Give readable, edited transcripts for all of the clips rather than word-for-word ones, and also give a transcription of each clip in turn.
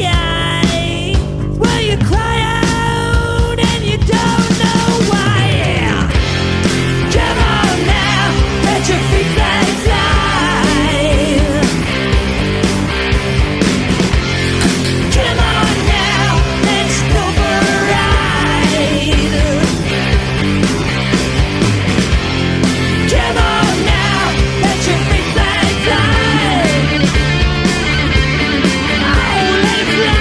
sky. Well, you cry out and you don't know why. Come on now, let your feet fly, fly. Come on now, let's go for a ride. Come on now, let your feet fly, fly. Oh, let it fly.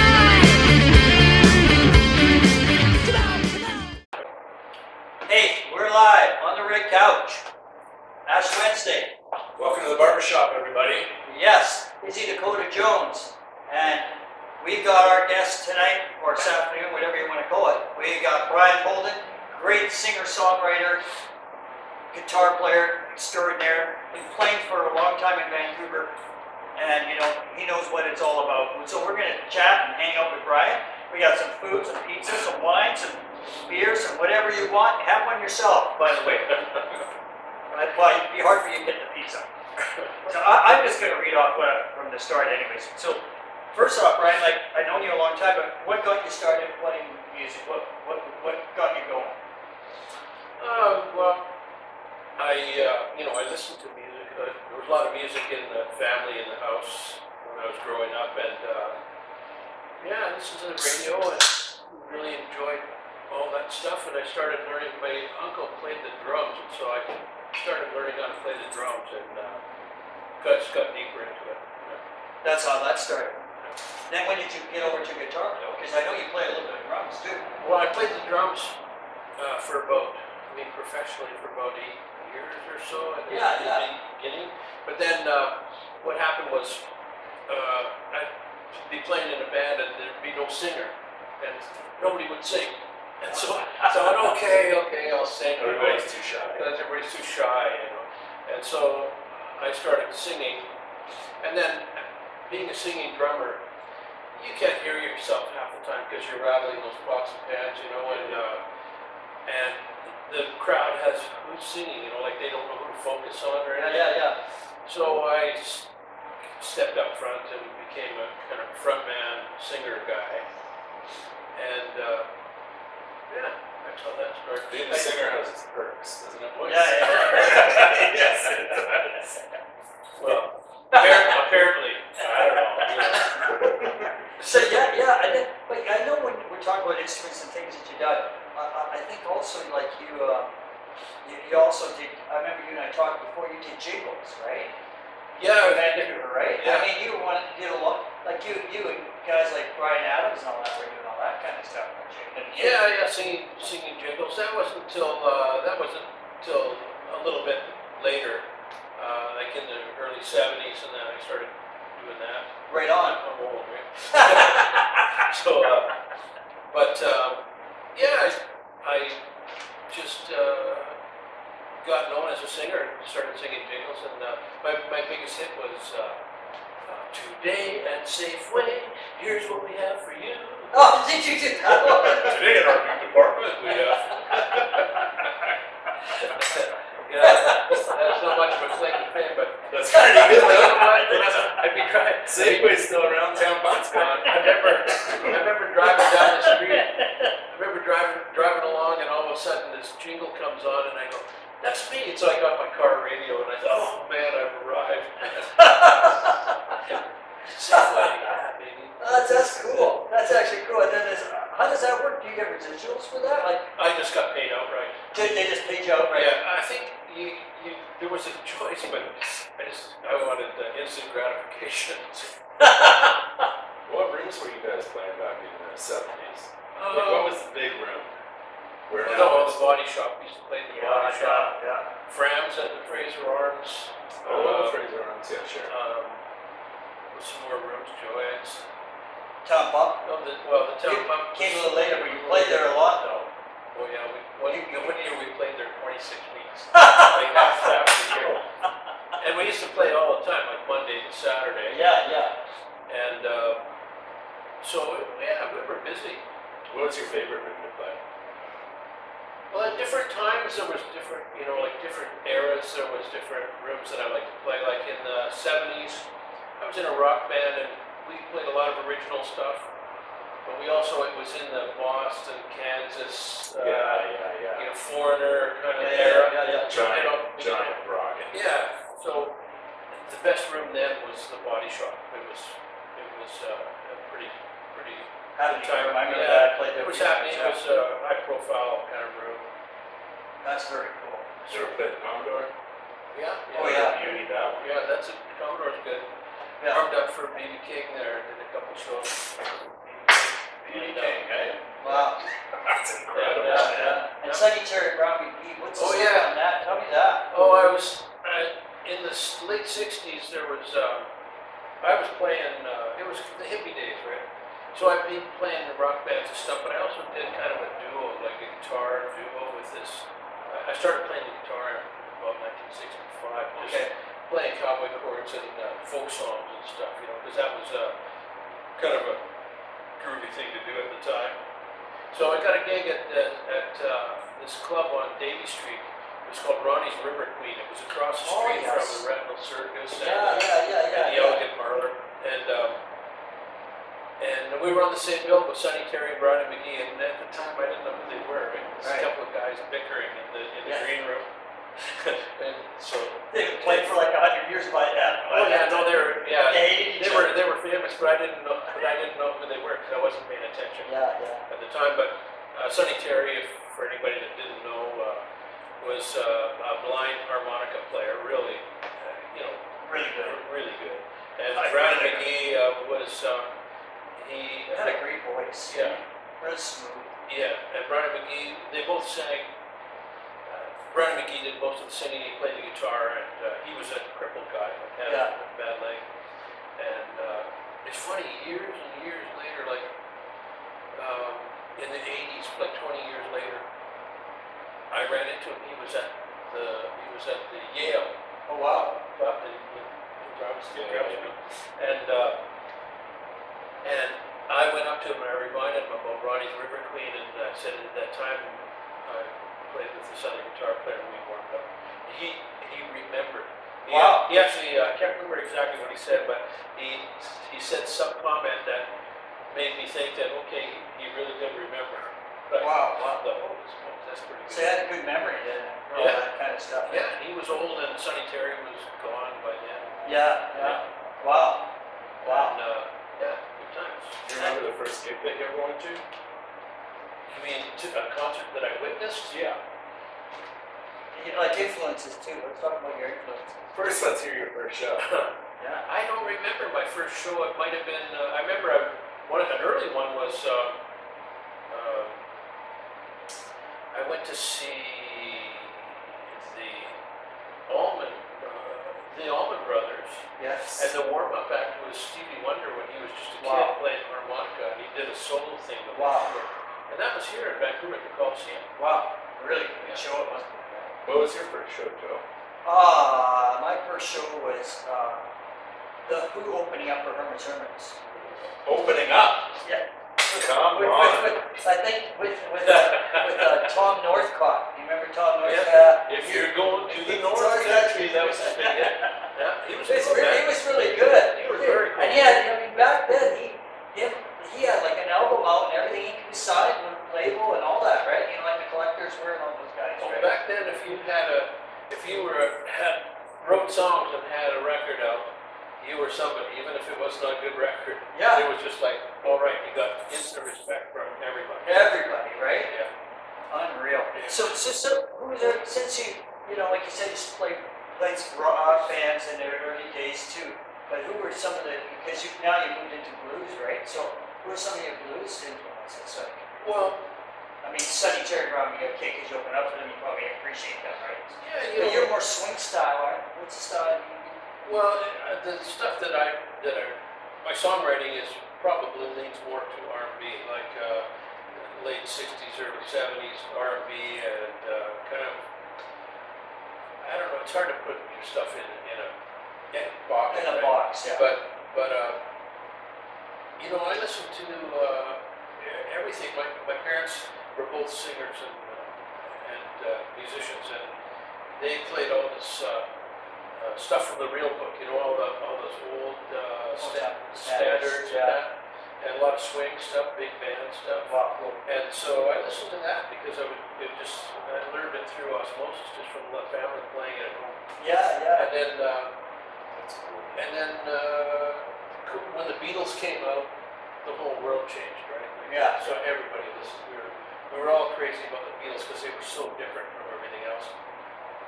Come on, come on. Hey, we're live on the red couch. Ash Wednesday. Welcome to the barbershop, everybody. Yes, Izzy Dakota Jones. And we've got our guest tonight, or this afternoon, whatever you want to call it. We got Brian Holden, great singer-songwriter, guitar player extraordinaire. Been playing for a long time in Vancouver. And, you know, he knows what it's all about. So we're going to chat and hang out with Brian. We got some food, some pizza, some wine, some beers, and whatever you want. Have one yourself, by the way. Well, it'd be hard for you to get the pizza. So I'm just going to read off from the start anyways. So first off, Brian, like, I've known you a long time, but what got you started playing music? What got you going? Well, I listened to music. There was a lot of music in the family, in the house when I was growing up, and I listened to the radio and really enjoyed all that stuff. And I started learning. My uncle played the drums, and so I started learning how to play the drums, and got deeper into it. That's how that started. Then when did you get over to guitar though? Because I know you play a little bit of drums too. Well, I played the drums professionally for about 8 years or so at the beginning. But then what happened was I'd be playing in a band and there'd be no singer, and nobody would sing. And so I thought, okay, I'll sing. Everybody's too shy. Because everybody's too shy, you know. And so I started singing, and then being a singing drummer, you can't hear yourself half the time because you're rattling those pots and pans, you know, and the crowd has who's singing, you know, like they don't know who to focus on or anything. Yeah. So I stepped up front and became a kind of frontman, singer guy, and that's how that started. Being a singer has its perks, doesn't it? Yeah. Yes, it does. Well, apparently, I don't know. So I did. Like I know when we're talking about instruments and things that you done, I think also like you also did. I remember you and I talked before. You did jingles, right? Yeah, For Vancouver, right? Yeah. I mean, you did a lot. Like you and guys like Brian Adams and all that were doing all that kind of stuff, weren't you? Yeah, singing jingles. That wasn't until a little bit later, like in the early '70s, and then I started doing that. Right on. I'm old, right? So, I just got known as a singer and started singing jingles, and my biggest hit was "Today at Safeway, here's what we have for you." Oh, did you do that one? Today in our new department, we have. That's not much of a claim to fame, but That's pretty good. I'd be trying. Safeway's still around town, but it's gone. I remember driving down the street. I remember driving along, and all of a sudden this jingle comes on, and I go, "That's me!" So I got my car radio, and I thought, "Oh man, I've arrived." Safeway, yeah, baby. That's cool. That's actually cool. And then how does that work? Do you get residuals for that? Like, I just got paid outright. they just paid you outright? Yeah, I think there was a choice, but I wanted instant gratification. What rooms were you guys playing back in the 70s? What was the big room? Where No, the body shop. We used to play in the body shop. Yeah. Frams at the Fraser Arms. Fraser Arms, yeah, sure. With some more rooms, Joanne's. Town Pump? The town pump Came a little later, but you played there a lot though. Oh yeah, one year we played there 26 weeks. Like half the year. And we used to play all the time, like Monday to Saturday. Yeah. And we were busy. What was your favorite room to play? Well, at different times there was different, different eras. There was different rooms that I liked to play. Like in the 70s, I was in a rock band and we played a lot of original stuff. but we also, it was in the Boston, Kansas, Yeah. you know, foreigner kind of Yeah, era. yeah. Giant rock. Yeah, so the best room then was the body shop. It was a pretty Happening good time. room. I remember Yeah, that. I played there it was a few happening. It times, was a high profile kind of room. That's very cool. You ever played the Commodore? Yeah. Oh, yeah. You need that one. Yeah, that's a Commodore's good. Yeah. Warmed up for BB King there, did a couple shows. BB King, hey? Wow. That's incredible. Yeah. And Sonny Terry Brown McGee, what's the Oh, story yeah. on that? Tell me that. Oh, I was in the late '60s. There was I was playing. It was the hippie days, right? So I've been playing the rock bands and stuff, but I also did kind of a duo, like a guitar duo with this. I started playing the guitar in about 1965, just Okay. playing cowboy chords and folk songs and stuff, you know, because that was kind of a groovy thing to do at the time. So I got a gig at this club on Davie Street. It was called Ronnie's River Queen. It was across the Oh, street yes. from the Retinal Circus Yeah. and the Elegant Parlor. And we were on the same bill with Sonny Terry and Brian McGee, and at the time I didn't know who they were. Right? There's Right. a couple of guys bickering in the Yeah. green room. And so They've played for like 100 years by then. oh yeah, no, they were hated each they were famous, but I didn't know who they were because I wasn't paying attention Yeah. at the time. But Sonny Terry, for anybody that didn't know, was a blind harmonica player, really, you know, Really good. really good. And I Brian really McGee was he Had a great voice. yeah. Real smooth. Yeah, and Brian McGee, they both sang. Brian McGee did most of the singing. He played the guitar, and he was a crippled guy, like had Yeah. a bad leg. And it's funny, years and years later, like in the '80s, like 20 years later, I ran into him. He was at the Yale Oh, wow. club in drama school, and I went up to him and I reminded him about Ronnie's River Queen, and I said at that time I played with this other guitar player and we warmed up. He remembered. Wow. He actually, I can't remember exactly what he said, but he said some comment that made me think that, okay, he really did remember. But Wow. I thought, oh, that's pretty good. So he had a good memory then, for all Yeah. that kind of stuff. Yeah, he was old and Sonny Terry was gone by then. Yeah. Wow. And, yeah, good times. Do you remember the first gig that you ever went to? You mean to a concert that I witnessed? Yeah. You know, like influences too. Let's talk about your influences. First, let's hear your first show. Yeah. I don't remember my first show. It might have been. I remember an early one was. I went to see the Allman Brothers, Yes. and the warm-up act was Stevie Wonder when he was just a kid Wow. playing harmonica, and he did a solo thing with Wow. it. And that was here in Vancouver at the Coliseum. Wow. Really good show it must be. What was your first show, Joe? My first show was the Who opening up for Herman's Hermits. Opening up. Yeah. Come With, on. I think with Tom Northcott. You remember Tom Northcott? Yeah. If you're going to the North Country, that was the thing. Yeah, he was He good. was really good. He was very cool. And he had, I mean, back then he had like an album out and everything. He was signed with a label and all that, right? You know, like the Collectors were and all those guys, Well, right? back then, if you wrote songs and had a record out, you were somebody, even if it wasn't a good record. Yeah. It was just like, all right, you got instant respect from everybody. Everybody, right? Yeah. Unreal. So who was there, since you know, like you said, you played some rock bands in their early days too, but who were some of the, because now you moved into blues, right? So who are some of your blues influences? Like, Well, I mean, Sonny Terry Brown, you okay, because you open up for them, you probably appreciate them, right? yeah, you But know, you're more swing style, right? What's the style you well, the stuff that my songwriting is probably leans more to R&B, like late '60s, early '70s R&B, and kind of, I don't know. It's hard to put your stuff in a box. in a right? box, yeah. But you know, I listen to everything. My parents were both singers and musicians, and they played all this stuff from the real book. You know, all those old standards yeah. and that. and a lot of swing stuff, big band stuff. Wow, cool. And so I listened to that because I learned it through osmosis just from the family playing it at home. Yeah, yeah. That's cool. And then when the Beatles came out, the whole world changed, right? Yeah. So everybody listened. We were all crazy about the Beatles because they were so different from everything else.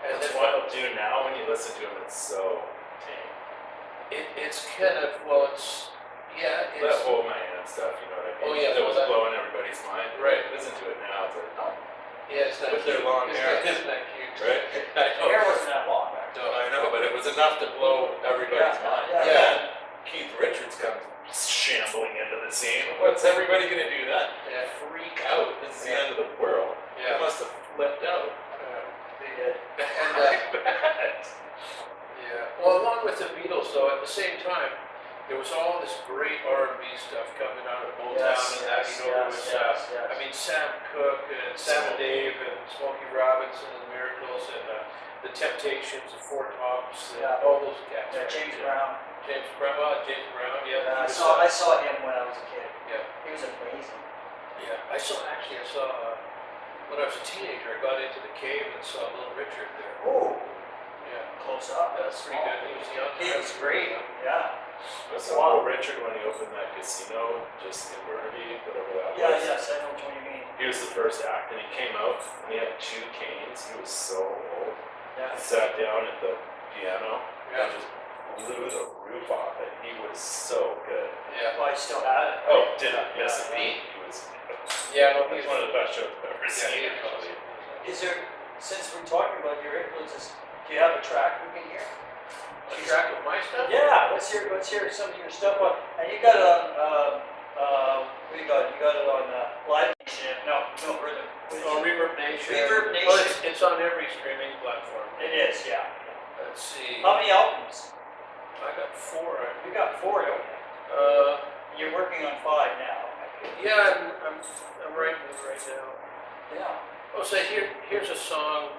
And That's then wild, dude. Now when you listen to them, it's so tame. it's kind of, well, it's, yeah, That it's, Hold My Hand stuff, you know what I mean? Oh, yeah, That well, was that- blowing everybody's mind. Right. Listen to it now, it's like, oh, yeah, it's not with their cute. long hair. Isn't that cute? right? I The hair know. wasn't that long back then. I know, but it was enough to blow everybody's Yeah, mind. yeah, And yeah. then Keith Richards comes shambling into the scene. What's everybody gonna do then? Yeah. Freak out. This is the end of the world. Yeah. They must have flipped out. They did. And, I bet. yeah, well, along with the Beatles, though, at the same time, there was all this great R&B stuff coming out of Motown and that, you know, it was, I mean, Sam Cooke and Sam and Dave and Smokey Robinson and the Miracles and the Temptations, the Four Tops, and Yeah. all those cats. Yeah, right? James Brown. James Brown, yeah. I he was, saw him when I was a kid. Yeah. He was amazing. Yeah, I saw, when I was a teenager, I got into the cave and saw Little Richard there. Oh, Yeah, close up. that's pretty good. He was young. He was great. Yeah. So Little Richard, when he opened that casino, just in Burnaby, whatever that Yeah, was. yes, I know what you mean. He was the first act, and he came out, and he had 2 canes. He was so old. Yeah. He sat down at the piano, Yeah. and just blew the roof off it. He was so good. Yeah. Well, I still had it. Oh, didn't miss a beat. He was. Yeah, no, He was one of the best shows I've ever seen. Yeah, Actually. Is there, since we're talking about your influences, do you have a track we can hear? A track of my stuff? Yeah, let's hear some of your stuff on, and you got it on, what do you got? You got it on, Live Nation, no, Rhythm. Oh, Reverb Nation. Reverb Well, Nation. it's on every streaming platform. It is, yeah. Let's see. How many albums? I got 4. You got 4, don't you? You're working on 5 now. Yeah, I'm writing it right now. Yeah. Oh, so here's a song.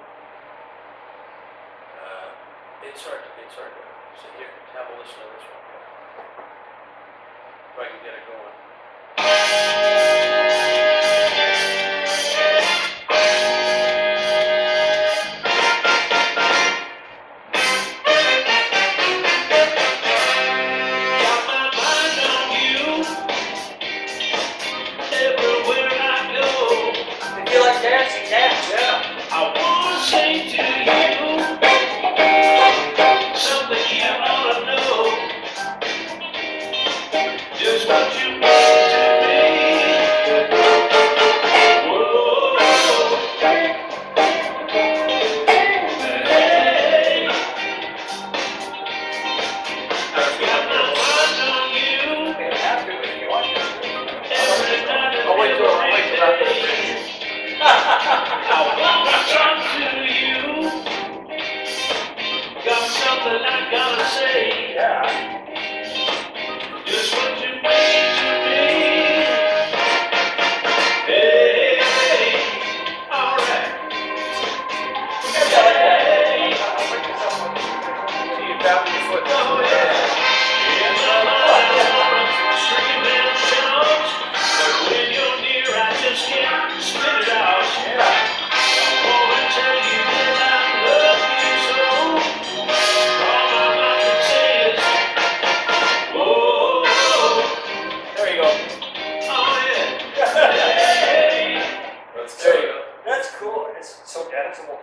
It's hard to. So here, have a listen to this one. If I can get it going. Got my mind on you. Everywhere I go, If you like dancing, dance. Yeah. I wanna say to you something you ought to know. Just what you mean to me. Whoa. Hey. I've got my mind on you. You can have to if you want to. Every night and I'll wait till after every the day. finish. I wanna talk to you. Got something I gotta say. Yeah. Just what you mean to me. Hey, alright. Hey, So you tap your foot. oh yeah. It's a lot of screaming songs, but when you're near, I just can't spit it out. I wanna tell you that I love you so. All my mouth can say is, whoa, There you go. oh yeah. Hey. That's There you good. go. That's cool. It's so danceable.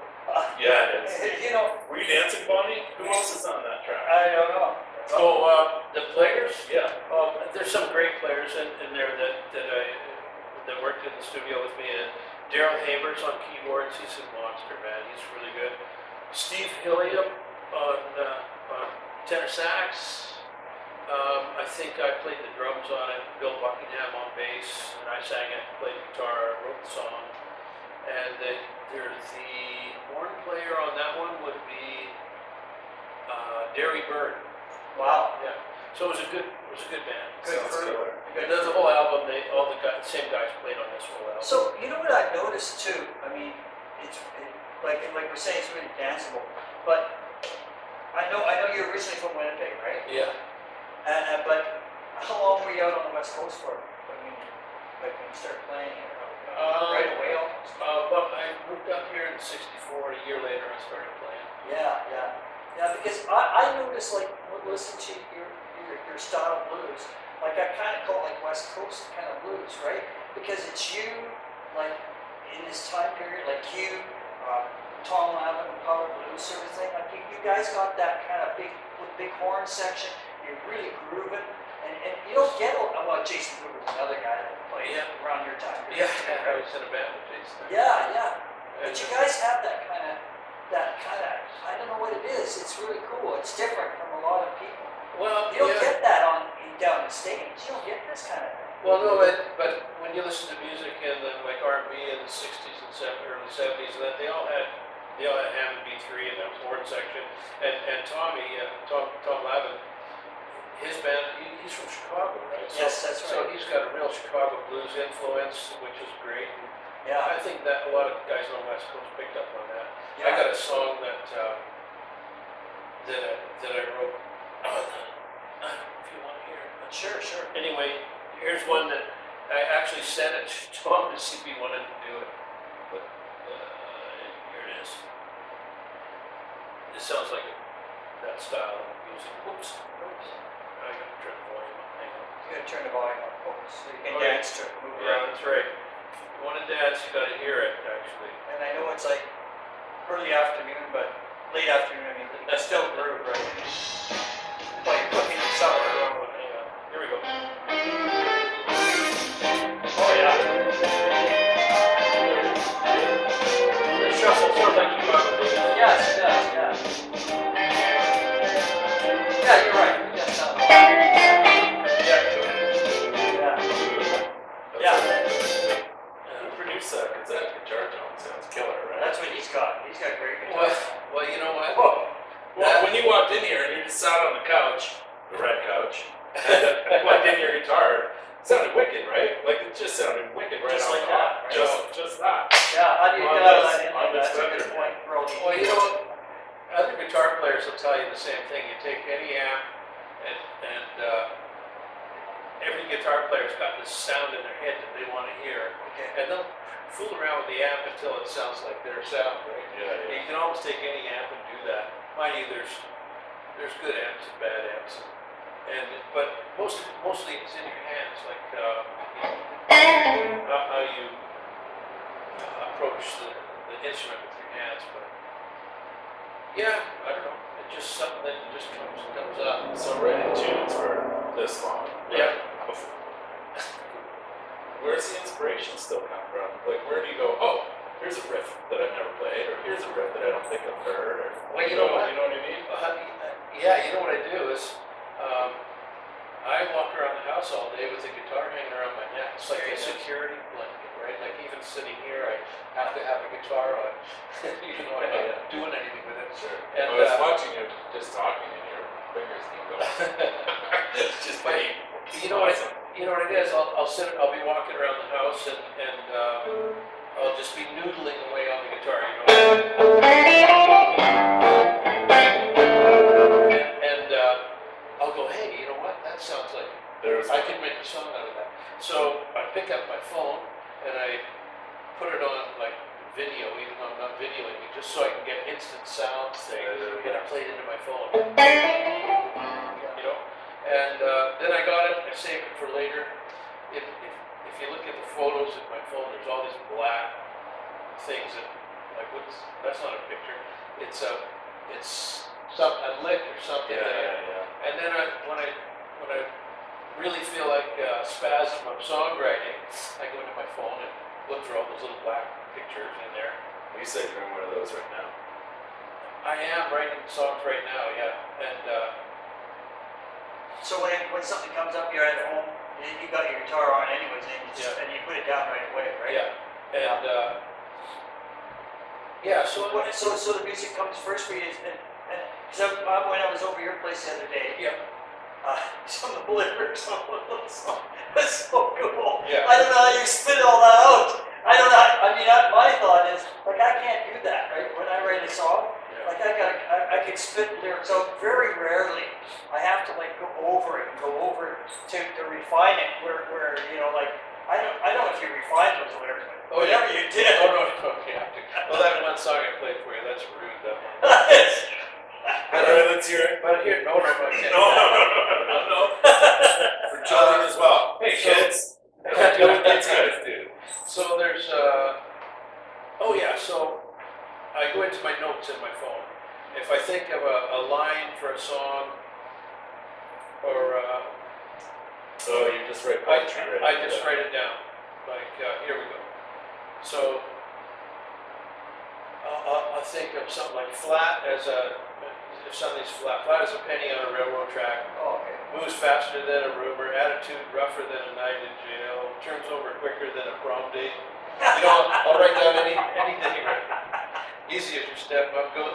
Yeah, it is. You know, Were you dancing, Bonnie? Who else is on that track? I don't know. So the players, Yeah. there's some great players in there that worked in the studio with me. And Daryl Haber's on keyboards. He's a monster, man. He's really good. Steve Hilliam on tenor sax. I think I played the drums on it. Bill Buckingham on bass, and I sang it, played guitar, wrote the song. And there's the horn player on that one would be Derry Bird. Wow. Yeah. So it was a good band. Good Sounds crew. killer. And then the whole album, all the same guys played on this whole album. So you know what I've noticed too. I mean, like we're saying, it's really danceable. But I know you're originally from Winnipeg, right? Yeah. But How long were you out on the West Coast for? When you started playing here? Right away almost? Well, I moved up here in '64. A year later, I started playing. Yeah, because I noticed, like, listening to your style of blues, like, I kind of call it, like, West Coast kind of blues, right? Because it's you, like, in this time period, like you, Tom Lavin, Power Blues sort of thing, like, you guys got that kind of big horn section, you're really grooving, and you don't get well, Jason Hoover's another guy that played around your time period. Yeah, I was in a band with Jason. Yeah. But you guys have that kind of, I don't know what it is. It's really cool. It's different from a lot of people. Well, You don't get that down the States. You don't get this kind of thing. Well, no, but when you listen to music in like R&B in the '60s and early '70s, and that they all had Hammond B3 and that horn section, and Tom Lavin, his band, he's from Chicago, right? Yes, that's right. So he's got a real Chicago blues influence, which is great. Yeah. I think that a lot of guys on the West Coast picked up on that. Yeah. I got a song that I wrote. If you want to hear it. Sure. Anyway, here's one that I actually sent it to Tom to see if he wanted to do it. But here it is. This sounds like that style of music. Oops. I gotta turn the volume up. Hang on. You gotta turn the volume up, folks, so you can Okay. dance to it, move Yeah, around. that's right. If you want to dance, you gotta hear it, actually. And I know it's like early afternoon, but late afternoon, I mean, that's still groove, right? Like you're cooking your supper. Hang on. Here we go. Oh, yeah. The shuffle sounds like you got it. Yes, it does, yeah. Yeah, you're right. Yes, Who produced that? Because that guitar tone sounds killer, right? that's what he's got. He's got great guitar. Well, you know what? Well, when you walked in here and you just sat on the couch, the red couch, and plugged in your guitar, it sounded wicked, right? Like it just sounded wicked right Just off like the top. that, right? Just that. Yeah, how do you get out of that in? That's a Unexpected. good point, Brody. Well, you know what? Other guitar players will tell you the same thing. You take any amp, and every guitar player's got this sound in their head that they want to hear, Okay. and they'll fool around with the amp until it sounds like their sound, right? Yeah. You can almost take any amp and do that. Mind you, there's good amps and bad amps, but mostly it's in your hands, like how you approach the instrument with your hands. But yeah, I don't know. It's just something that just comes up. So writing tunes for this long. Yeah. Where's the inspiration still come from? Like, where do you go, oh, here's a riff that I've never played, or here's a riff that I don't think I've heard, or, Well, you know what? You know what I mean? Yeah, you know what I do is, I walk around the house all day with a guitar hanging around my neck. It's like a security blanket, right? Like even sitting here, I have to have a guitar on, even though I'm not doing anything with it. Sure. And, I was watching you just talking, and your fingers keep going. It's just But like, you know what? You know what it is? I'll be walking around the house, and I'll just be noodling away on the guitar, you know. And I'll go, hey, you know what? That sounds like I could make a song out of that. So I pick up my phone and I put it on like video, even though I'm not videoing it, just so I can get instant sound thing, and I play it into my phone. You know? And then I got it, I saved it for later. If you look at the photos in my phone, there's all these black things that, like, that's not a picture. It's a lick or something. yeah. And then when I really feel like a spasm of songwriting, I go into my phone and look for all those little black pictures in there. You said you're in one of those right now. I am writing songs right now, yeah. And So when something comes up, you're at home, you got your guitar on anyways, and you put it down right away, right? yeah, and yeah. So So the music comes first for you, and when I was over your place the other day, yeah. Some of the lyrics on one of those songs was so cool. Yeah. I don't know how you spit all that out. I don't know. I mean, my thought is, like, I can't do that, right? When I write a song, Yeah. like I could spit lyrics out very rarely. I have to like go over it to refine it. Where you know, like I don't know if you refined those lyrics, but whatever you did. Oh, no, you have to. Well, that one song I played for you, that's rude, that one. All right, let's hear it. But here, no, I can't. No. For children as well. Hey, kids. Do what kids guys do. So there's, oh yeah, so I go into my notes in my phone. If I think of a line for a song, or So you just write poetry, right? I just write it down. Like, here we go. So I'll think of something like flat as if something's flat as a penny on a railroad track. Oh, okay. Moves faster than a rumor, attitude rougher than a night in jail, turns over quicker than a prom date. You know, I'll write down anything. Easy as you step up, go.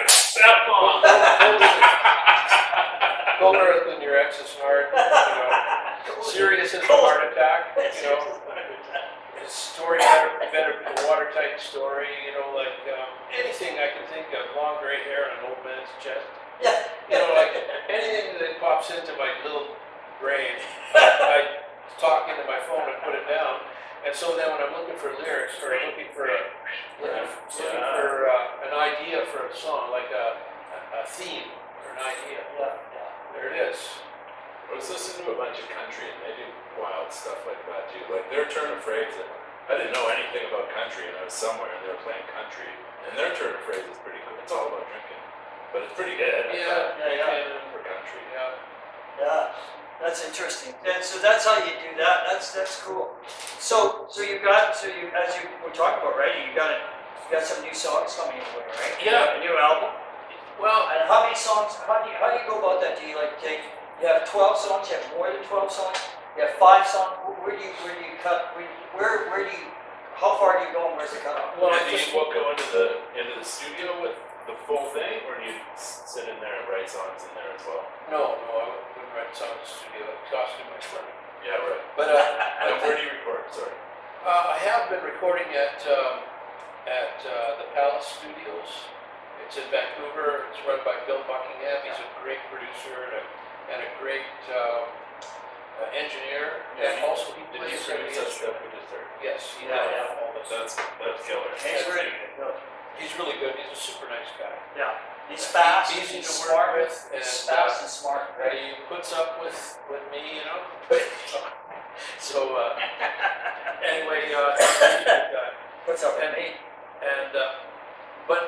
Step on. Cold earth when your ex is hard. You know, serious as a heart attack. You know, story better watertight story. You know, like anything I can think of. Long gray hair on an old man's chest. Yeah. You know, like anything that pops into my little brain, I talk into my phone and put it down. And so then when I'm looking for lyrics or looking for an idea for a song, like a theme or an idea, there it is. I was listening to a bunch of country and they do wild stuff like that too. Like their turn of phrase, I didn't know anything about country and I was somewhere and they were playing country and their turn of phrase is pretty cool. It's all about drinking, but it's pretty good. Yeah. For country. Yeah, that's interesting. And so that's how you do that. That's cool. So you as you were talking about writing, you got some new songs coming your way, right? Yeah. A new album. Well, And how many songs? How do you go about that? Do you like take? You have 12 songs. You have more than 12 songs. You have 5 songs. Where do you cut? Where do you? How far do you go and where's the cutoff? well, And I do just you go into the studio with the full thing or do you sit in there and write songs in there as well? no, I wouldn't write songs in the studio. It costs too much money. Yeah, right. But And where do you record? Sorry. I have been recording at the Palace Studios. It's in Vancouver. It's run by Bill Buckingham. He's a great producer and a great engineer. And also he Did you plays produce that instruments. stuff we just heard? Yes, he Yeah, did yeah. all that. That's killer. He's really good. He's really good. He's a super nice guy. Yeah. He's fast. Easy He's to smart. work with, and He's fast and smart. Right. he puts up with me, you know. So anyway, he's a good guy. What's up? And but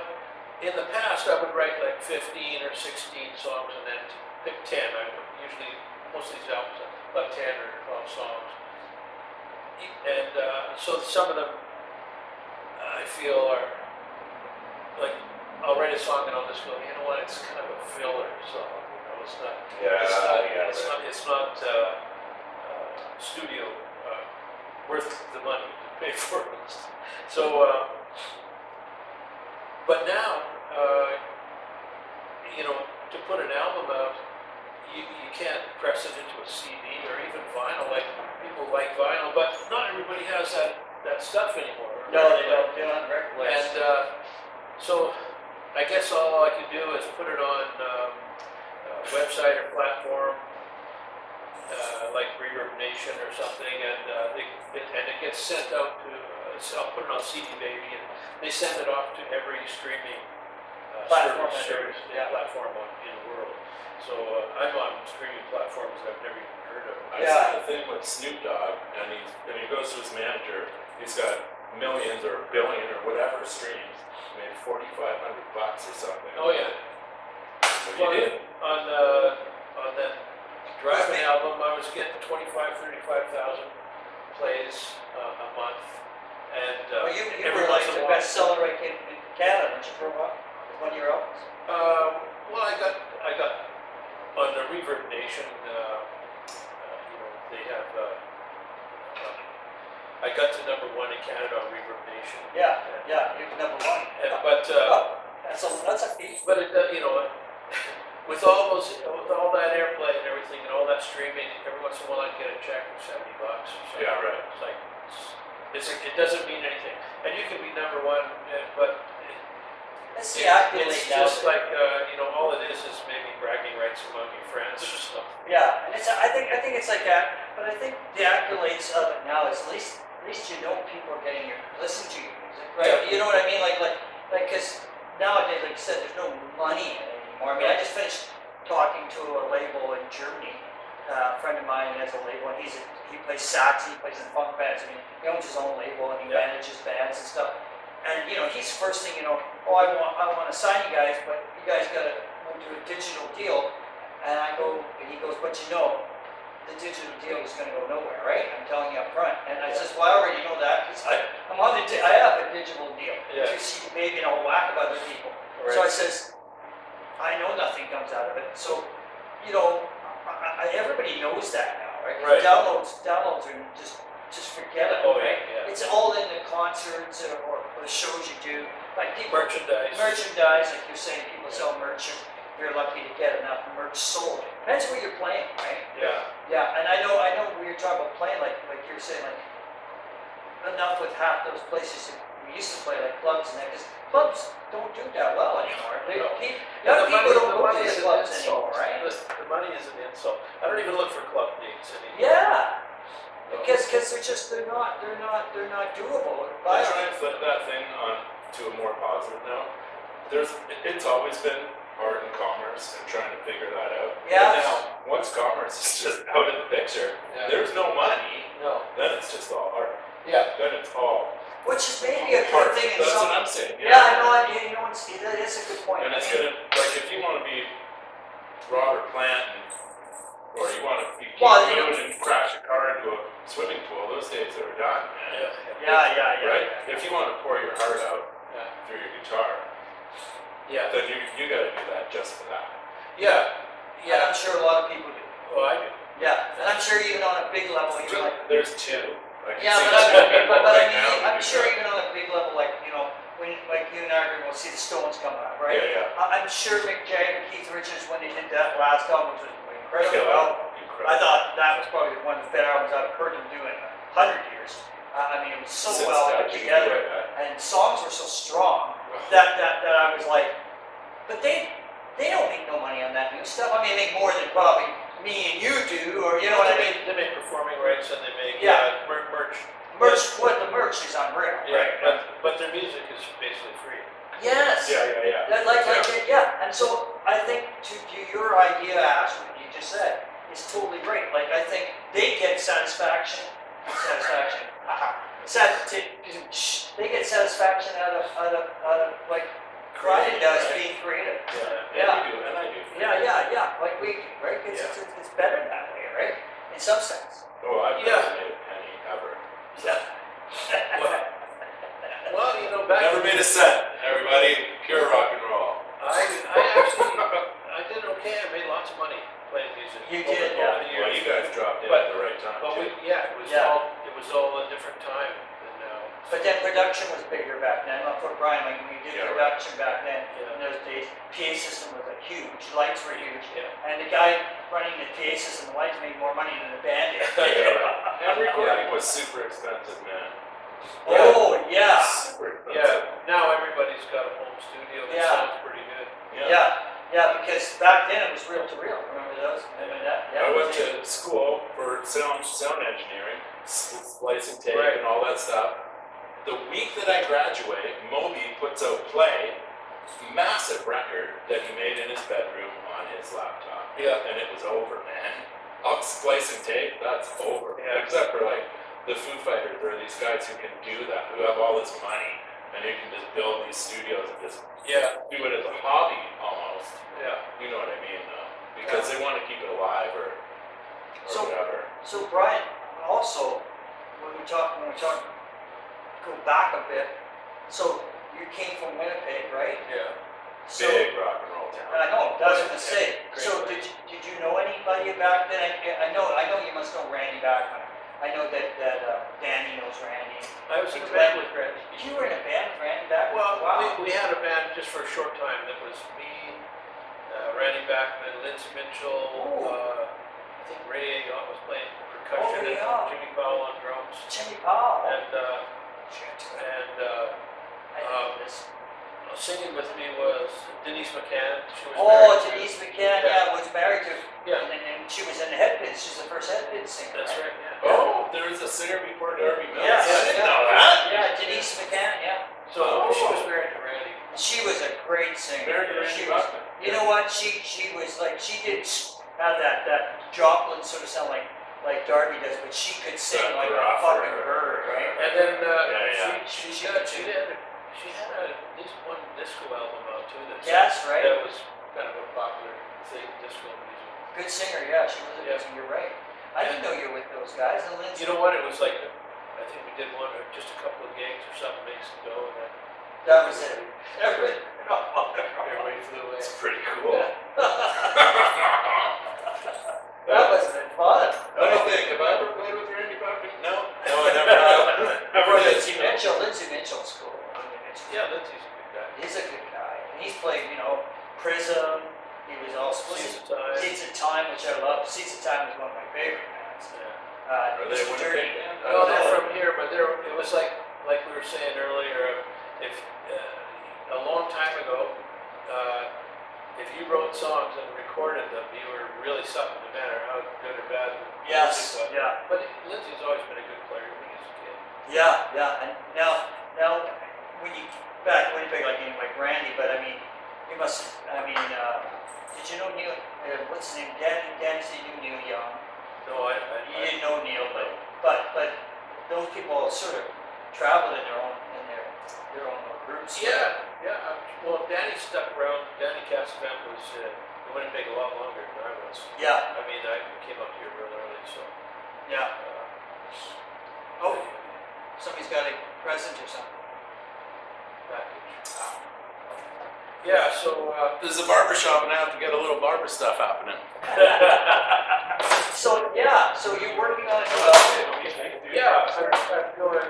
in the past, I would write like 15 or 16 songs and then pick 10. I would usually, most of these albums are about 10 or 12 songs. And so some of them I feel are like, I'll write a song and I'll just go, you know what, it's kind of a filler song. You know, it's not, it's not studio worth the money to pay for it. So, but now, you know, to put an album out, you can't press it into a CD or even vinyl. Like people like vinyl, but not everybody has that stuff anymore. No, they don't. They're on record players. And so, I guess all I can do is put it on a website or platform, like Reverb Nation or something, and it gets sent out to. I'll put it on CD Baby, and they send it off to every streaming Platform service, yeah. platform in the world. So I'm on streaming platforms I've never even heard of. I saw the thing with Snoop Dogg, and he goes to his manager. He's got millions or a billion or whatever streams. Made $4,500 or something. Oh yeah. So you Well, did. on that driving album, I was getting 35,000 plays a month, and Well, you every were like once in the a while- bestseller like in Canada, weren't you, for a while? One of your albums? Well, I got on the Reverb Nation. You know, they have. I got to #1 in Canada on Reverb Nation. Yeah, you're number 1. But That's a feat. but it you know, with all that airplay and everything and all that streaming, every once in a while I get a check for $70 or something. Yeah, right. It's like it doesn't mean anything, and you can be #1, but That's the accolade It's now. just like, all it is maybe bragging rights among your friends or something. Yeah, and I think it's like that, but I think the accolades of it now is at least you know people are getting your listen to your music, right? Yeah. You know what I mean? Like because nowadays, like you said, there's no money in it anymore. I mean, I just finished talking to a label in Germany. A friend of mine has a label, and he plays sax, he plays in funk bands. I mean, he owns his own label and he Yeah. manages bands and stuff. And he's first thing, oh, I want to sign you guys, but you guys got to do a digital deal. And he goes, but the digital deal is going to go nowhere, right? I'm telling you up front. And I says, well, I already know that because I'm on I have a digital deal. Yeah. You see, maybe in a whack of other people. Right. So I says, I know nothing comes out of it. So, everybody knows that now, right? Right. Downloads are just forget it. Oh, right? yeah. It's all in the concerts or the shows you do. Like people, Merchandise. like you're saying, people sell merch. You're lucky to get enough merch sold. Depends where you're playing, right? Yeah. Yeah, and I know when you're talking about playing, like you're saying, like enough with half those places that we used to play, like clubs and that, because clubs don't do that well anymore. No. Young people don't go to is the an clubs insult. anymore, right? The money is an insult. I don't even look for club dates anymore. Yeah, No. because they're not doable. I try and flip that thing on to a more positive note. It's always been art and commerce and trying to figure that out. Yeah. But now, once commerce is just out of the picture, Yeah. there's no money, No. then it's just all art. Yeah. Then it's all Which is maybe a art. good thing in That's some. what I'm saying. Yeah, I know. That is a good point. And it's gonna, like, if you wanna be Robert Plant, or you wanna be Keith Well, Moon and crash a car into a swimming pool, those days are done, man. Yeah. Right? If you wanna pour your heart out Yeah. through your guitar, Yeah. then you gotta do that just for that. Yeah. And I'm sure a lot of people do. Well, I do. Yeah, and I'm sure even on a big level, you're like. There's two. I can Yeah, see but two people I right mean, now who I'm do sure that. even on a big level, like when like you and I are going to see the Stones come out, right? Yeah. I'm sure Mick Jagger, Keith Richards, when they did that last album, which was incredible. Killer. Well, Incredible. I thought that was probably one of the better albums I've heard them do in 100 years. I mean, it was so Since well that, put you can do together, that. and songs were so strong that I was like, but they don't make no money on that new stuff. I mean, they make more than probably me and you do, or you know what I mean? They make performing rights and they make Yeah. merch. The merch is unreal, Yeah. right? But their music is basically free. Yes. Yeah. Yeah. And so I think to your idea, Ash, what you just said, is totally great. Like I think they get satisfaction. They get satisfaction out of like Brian does being creative. Yeah. And I do. Yeah. Like we do, right? It's better that way, right? In some sense. Oh, I've Yeah. never made a penny ever. Well, back Never made a cent. Everybody, pure rock and roll. I did okay. I made lots of money playing music. You over- did, over yeah. the Well, years. you guys dropped in But- at the right time. But too. it was all a different time than now. But then production was bigger back then. Not for Brian, like when you did Yeah, right. production back then, Yeah. in those days, PA system was like huge, lights were huge. Yeah. And the guy running the PA system, the lights made more money than the band did. And recording was super expensive, man. Oh, yeah. Super expensive. Yeah. Now everybody's got a home studio that Yeah. sounds pretty good. Yeah, because back then it was reel to reel. Remember those? Remember that? Yeah. I went to school for sound engineering, splicing tape Right. and all that stuff. The week that I graduate, Moby puts out Play, massive record that he made in his bedroom on his laptop. Yeah. And it was over, man. Splicing tape, that's over. Yeah. Except for like the Foo Fighters, there are these guys who can do that, who have all this money, and who can just build these studios and just Yeah. do it as a hobby almost. Yeah. You know what I mean, though? Because they want to keep it alive or So- whatever. So Brian, also, when we talk, go back a bit. So you came from Winnipeg, right? Yeah. So, Big rock and roll town. and I know, that's what I say. Great So place. did you know anybody back then? I know you must know Randy back then. I know that Danny knows Randy. I was in a band with Randy. You were in a band with Randy back then? Well, Wow. we had a band just for a short time that was me, Randy Bachman, Lindsey Mitchell, Ooh. I think Ray Ayotte was playing percussion, Oh, and yeah. Jimmy Powell on drums, Jimmy Powell. and I know this. singing with me was Denise McCann. She was Oh, married to- Denise McCann, yeah, was married to, Yeah, and she was in the Headpins, she's the first Headpins singer. that's right, yeah. Oh, there was a singer before Darby Mills. Yes, I didn't yeah. know that. Yeah, Denise McCann, yeah. So she Oh. was married to Randy. She was a great singer. Married to She Randy was, Buckman. you know what, she was like, she did have that Joplin sort of sound like Darby does, but she could sing That like a rough, fucking right. bird, right? And then Yeah. she had at least one disco album out too. Yes, right? That was kind of a popular thing, disco music. Good singer, yeah, she was a good Yeah. singer, you're right. I didn't know you were with those guys, and Lindsay. You know what? It was like I think we did one or just a couple of gigs or something weeks ago, and then That was it. Everybody. everybody flew away. It's pretty cool. That must have been fun. Let me think, have I ever played with Randy Buckman? No, I never have. Or Lindsay Mitchell, Lindsay Mitchell's cool. Yeah, Lindsay's a good guy. He's a good guy, and he's played, Prism, he was also, Seas of Time. Seeds of Time, which I love. Seeds of Time is one of my favorite bands. Yeah. Are they It's one dirty. band? No, they're from here, but it was like we were saying earlier, if a long time ago, if you wrote songs and recorded them, you were really something, no matter how good or bad the Yes, music was. yeah. But Lindsay's always been a good player when he was a kid. Yeah, and now, when you, back in Winnipeg, like Randy, but I mean, you must, did you know Neil, what's his name, Danny said you knew Neil Young. No, You didn't know Neil, but those people sort of traveled in their own little groups. yeah. Well, Danny stuck around. Danny Cassavant was in Winnipeg a lot longer than I was. Yeah, I mean, I came up here real early, so. yeah. Oh, somebody's got a present or something. Package. Yeah, so, This is a barber shop and I have to get a little barber stuff happening. So you're working on yeah, I'm going to,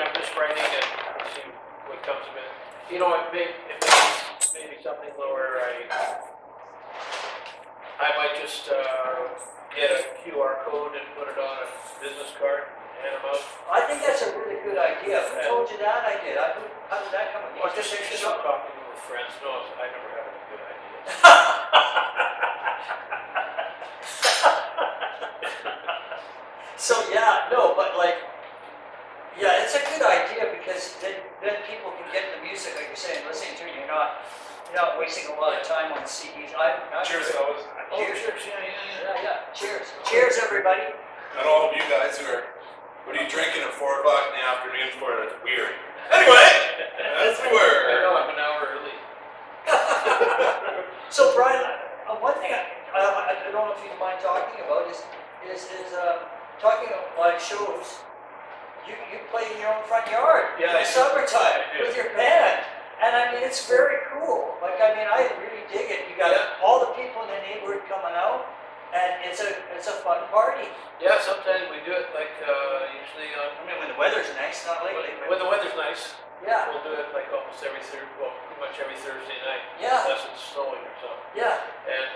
I'm just writing and see what comes of it. You know, if maybe something lower, I might just, get a QR code and put it on a business card, hand them out. I think that's a really good idea. Who told you that idea? How did that come up? Well, just talking with friends, no, I never have any good ideas. So yeah, no, but yeah, it's a good idea because then people can get the music, like you're saying, listening to it. You're not wasting a lot of time on CDs. Cheers, fellas. Oh, Cheers. sure, yeah. Cheers. Cheers, everybody. And all of you guys who are, what are you drinking at 4 o'clock in the afternoon for? That's weird. Anyway, that's I weird. know, I'm an hour early. So Brian, one thing I don't know if you mind talking about is talking about live shows. You play in your own front yard Yeah, in I the do. summertime I do. with your band, and I mean it's very cool. I really dig it. You got Yeah. all the people in the neighborhood coming out, and it's a fun party. Yeah, sometimes we do it usually I mean when the weather's nice, not lately. when the weather's nice. Yeah, We'll do it like almost pretty much every Thursday night, yeah, unless it's snowing or something. yeah. And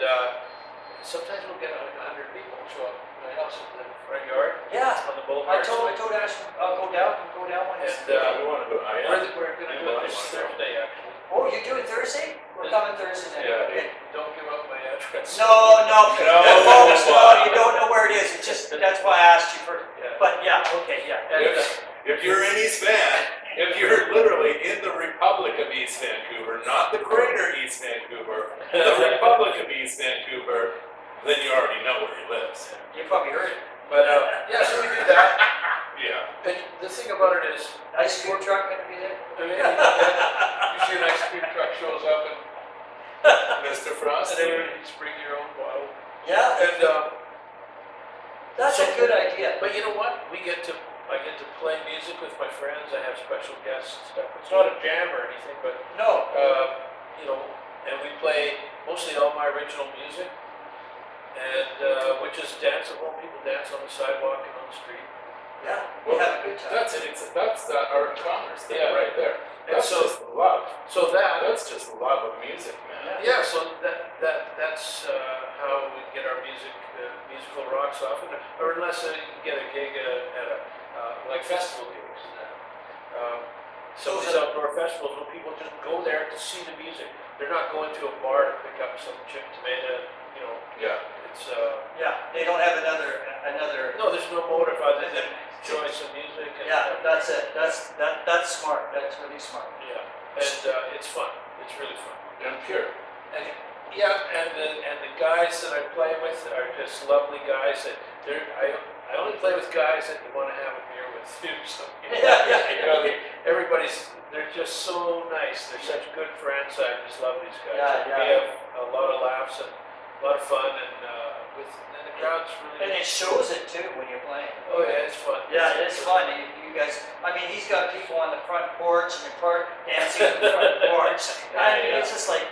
sometimes we'll get like 100 people show up at my house in the front yard Yeah. on the I boulevard. told Ash I'll go down when it's. And we want to go. we're going to do it this Thursday actually. Oh, you're doing Thursday? We're coming Thursday night. Yeah. Okay. Don't give up my address. No, folks, no, you don't know where it is. It's just that's why I asked you for. Yeah. But yeah, okay, yeah. And, If you're in East Van, if you're literally in the Republic of East Vancouver, not the greater East Vancouver, the Republic of East Vancouver, then you already know where he lives. You probably heard it. but yeah, so we do that. Yeah. And the thing about it is, Ice cream truck gonna be there. usually an ice cream truck shows up and Mr. Frost. everybody can bring your own bottle. Yeah, And that's a good idea. but you know what? I get to play music with my friends. I have special guests and stuff. It's not a jam or anything, but No, and we play mostly all my original music, and which is danceable. People dance on the sidewalk and on the street. yeah, we have a good time. That's it. That's that art and commerce thing Yeah. right there. And That's so- just love. So That's just love of music, man. yeah, so that's how we get our musical rocks off, or unless you get a gig at a like festival gigs. some of these outdoor festivals when people just go there to see the music. They're not going to a bar to pick up some chipped tomato, you know. Yeah. It's, Yeah, they don't have another, no, there's no motive other than enjoy some music. And, yeah, that's it. That's smart. That's really smart. Yeah, and it's fun. It's really fun. And pure. And yeah, and the guys that I play with are just lovely guys. That I only play with guys that you want to have a beer with too. So, you know, they're just so nice. They're such good friends. I just love these guys. Yeah, We have a lot of laughs and a lot of fun, and the crowd's And really. it shows it too when you're playing. Oh yeah, it's fun. Yeah, it's fun. You guys, I mean, he's got people on the front porch and the park dancing on the front porch. I mean, it's just like,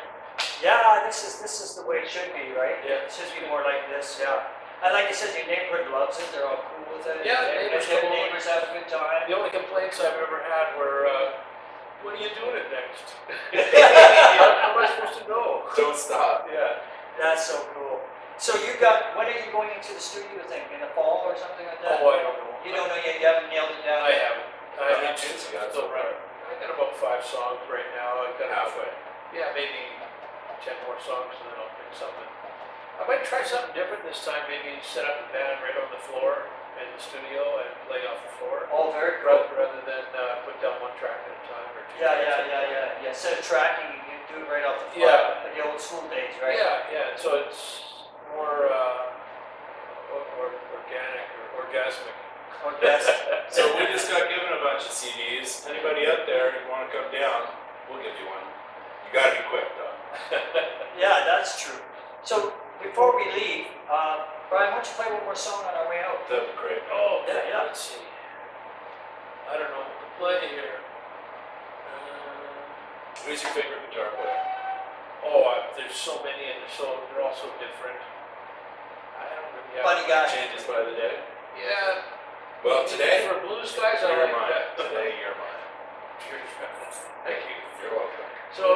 yeah, this is the way it should be, right? Yeah. It should be more like this, yeah. And like you said, your neighborhood loves it. They're all cool with it. Yeah, And neighbors the come over. neighbors have a good time. The only complaints I've ever had were, when are you doing it next? How am I supposed to know? Don't stop. Yeah. That's so cool. So when are you going into the studio thing? In the fall or something like that? Oh, I don't know. You don't know yet. You haven't nailed it down. I haven't. How many tunes you got so Still far? running. I got about 5 songs right now. I've got Halfway. Yeah, maybe 10 more songs, and then I'll pick something. I might try something different this time. Maybe set up a band right on the floor in the studio and play off the floor, Oh, very cool. rather than put down one track at a time or two. Yeah. tracks at a time. Instead of tracking, you do it right off the floor. Yeah. Like the old school days, right? Yeah. So it's more organic or orgasmic. Or that's, So we just got given a bunch of CDs. Anybody out there who want to come down, we'll give you one. You gotta be quick though. yeah, that's true. So before we leave, Brian, why don't you play one more song on our way out? That'd be great. Oh, Yeah. Let's see. I don't know what to play here. Who's your favorite guitar player? There's so many, and they're all so different. I don't really have. Funny guy. Changes by the day. Yeah. Well, today, For blues guys, I you're like mine. that. Today, you're mine. Thank you. You're welcome. So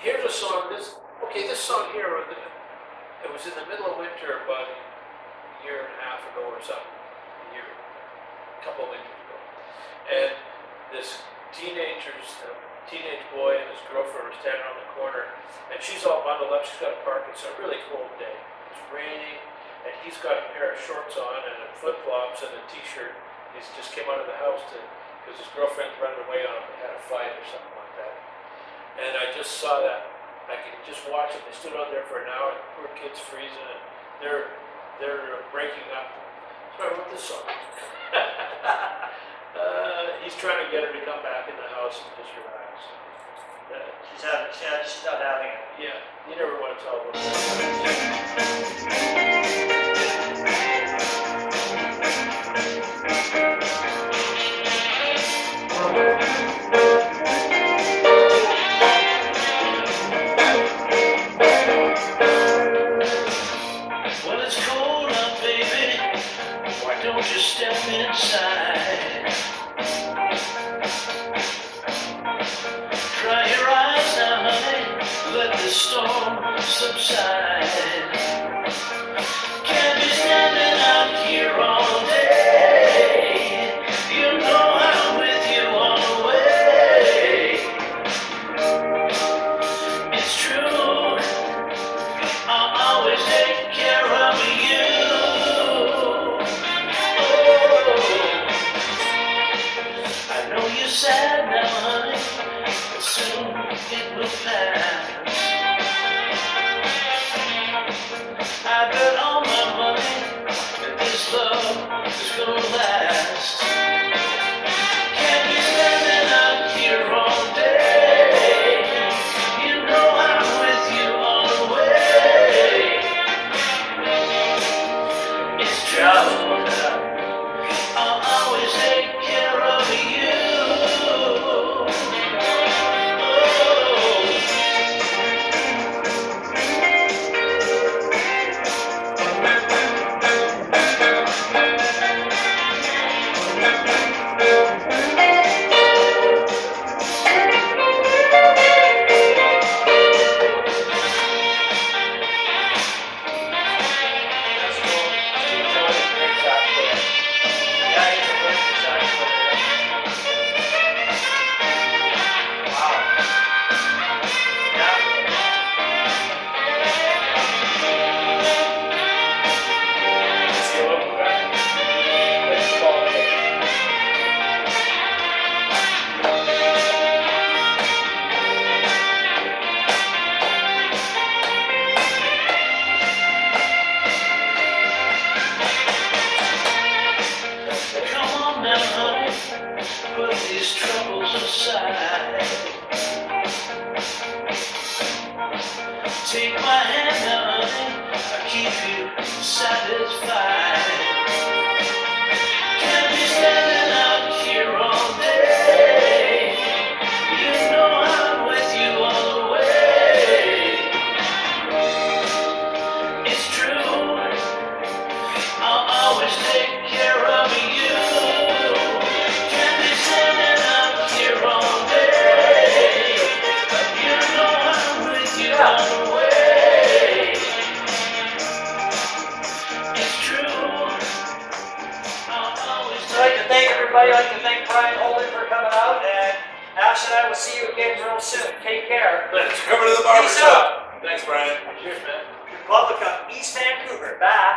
here's a song. This song here. It was in the middle of winter, about a year and a half ago or something. A couple of winters ago, and this teenage boy and his girlfriend were standing on the corner, and she's all bundled up. She's got a Parkinson. A really cold day. It's raining, and he's got a pair of shorts on and flip flops and a t-shirt. He just came out of the house because his girlfriend's running away on him. They had a fight or something like that. And I just saw that. I could just watch them. They stood out there for an hour. And poor kid's freezing, and they're breaking up. So I wrote this song. He's trying to get her to come back in the house and just relax. She's not having it. Yeah, you never want to tell them. That. Well, it's cold out, baby. Why don't you step inside? Dry your eyes now, honey. Let the storm subside. Can't be standing out here all day. You know I'm with you all the way. It's true. I'll always take care of you. Oh, I know you're sad now, honey, but soon it will pass. I bet all my money that this love is gonna last. Can't be standing out here all day. You know I'm with you all the way. It's true. I'll always take care of you. tears aside. Take my hand, honey, I'll keep you satisfied. Can't be standing out here all day. You know I'm with you all the way. It's true, I'll always take care of you. Can't be standing out here all day. You know I'm with you all the way. It's true, I'll always I'd like to thank everybody. I'd like to thank Brian Holden for coming out, and Ash and I will see you again real soon. Take care. Let's come to the barber Peace shop. Thanks, Brian. Cheers, man. Republic of East Vancouver. Bye.